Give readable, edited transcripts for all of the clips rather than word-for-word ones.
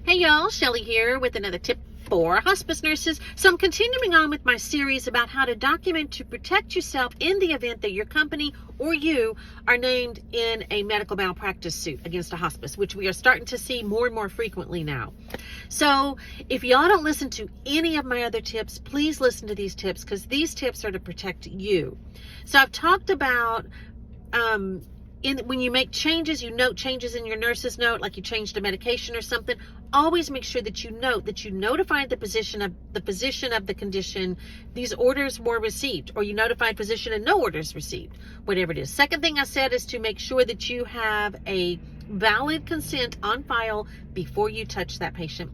Hey y'all, Shelly here with another tip for hospice nurses. So I'm continuing on with my series about how to document to protect yourself in the event that your company or you are named in a medical malpractice suit against a hospice, which we are starting to see more and more frequently now. So if y'all don't listen to any of my other tips, please listen to these tips because these tips are to protect you. So I've talked about when you make changes, you note changes in your nurse's note, like you changed a medication or something. Always make sure that you note that you notified the physician of the condition these orders were received, or you notified physician and no orders received, whatever it is. Second thing I said is to make sure that you have a valid consent on file before you touch that patient.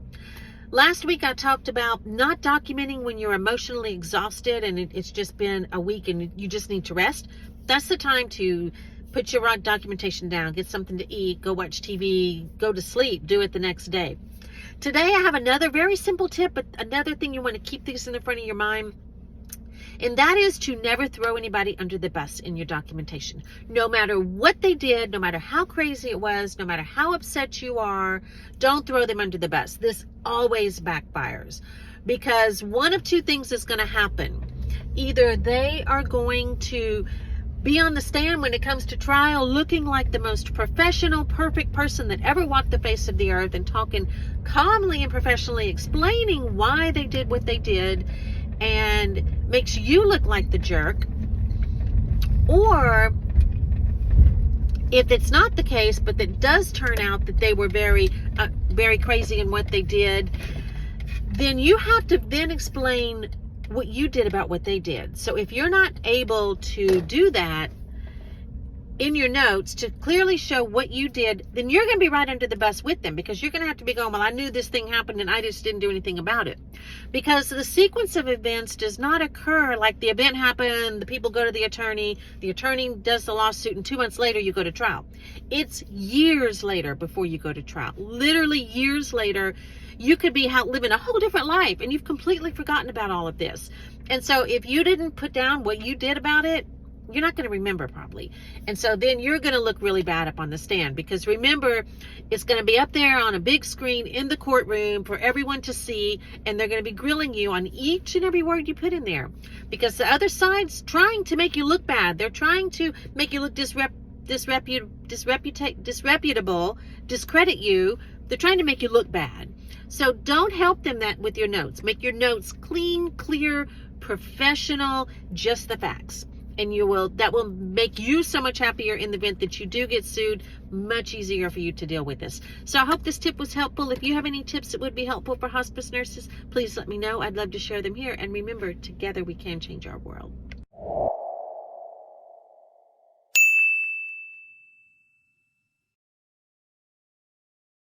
Last week I talked about not documenting when you're emotionally exhausted and it's just been a week and you just need to rest. That's the time to put your documentation down, get something to eat, go watch TV, go to sleep, do it the next day. Today I have another very simple tip, but another thing you want to keep this in the front of your mind, and that is to never throw anybody under the bus in your documentation. No matter what they did, no matter how crazy it was, no matter how upset you are, don't throw them under the bus. This always backfires because one of two things is going to happen. Either they are going to be on the stand when it comes to trial looking like the most professional, perfect person that ever walked the face of the earth and talking calmly and professionally, explaining why they did what they did, and makes you look like the jerk. Or if it's not the case, but it does turn out that they were very crazy in what they did, then you have to then explain what you did about what they did. So if you're not able to do that in your notes to clearly show what you did, then you're going to be right under the bus with them, because you're going to have to be going, well, I knew this thing happened and I just didn't do anything about it. Because the sequence of events does not occur like the event happened, the people go to the attorney does the lawsuit, and 2 months later you go to trial. It's years later before you go to trial. Literally years later. You could be living a whole different life and you've completely forgotten about all of this. And so if you didn't put down what you did about it, you're not going to remember probably. And so then you're going to look really bad up on the stand, because remember, it's going to be up there on a big screen in the courtroom for everyone to see, and they're going to be grilling you on each and every word you put in there, because the other side's trying to make you look bad. They're trying to make you look disreputable, discredit you. They're trying to make you look bad. So don't help them with your notes. Make your notes clean, clear, professional, just the facts. And that will make you so much happier in the event that you do get sued. Much easier for you to deal with this. So I hope this tip was helpful. If you have any tips that would be helpful for hospice nurses, please let me know. I'd love to share them here. And remember, together we can change our world.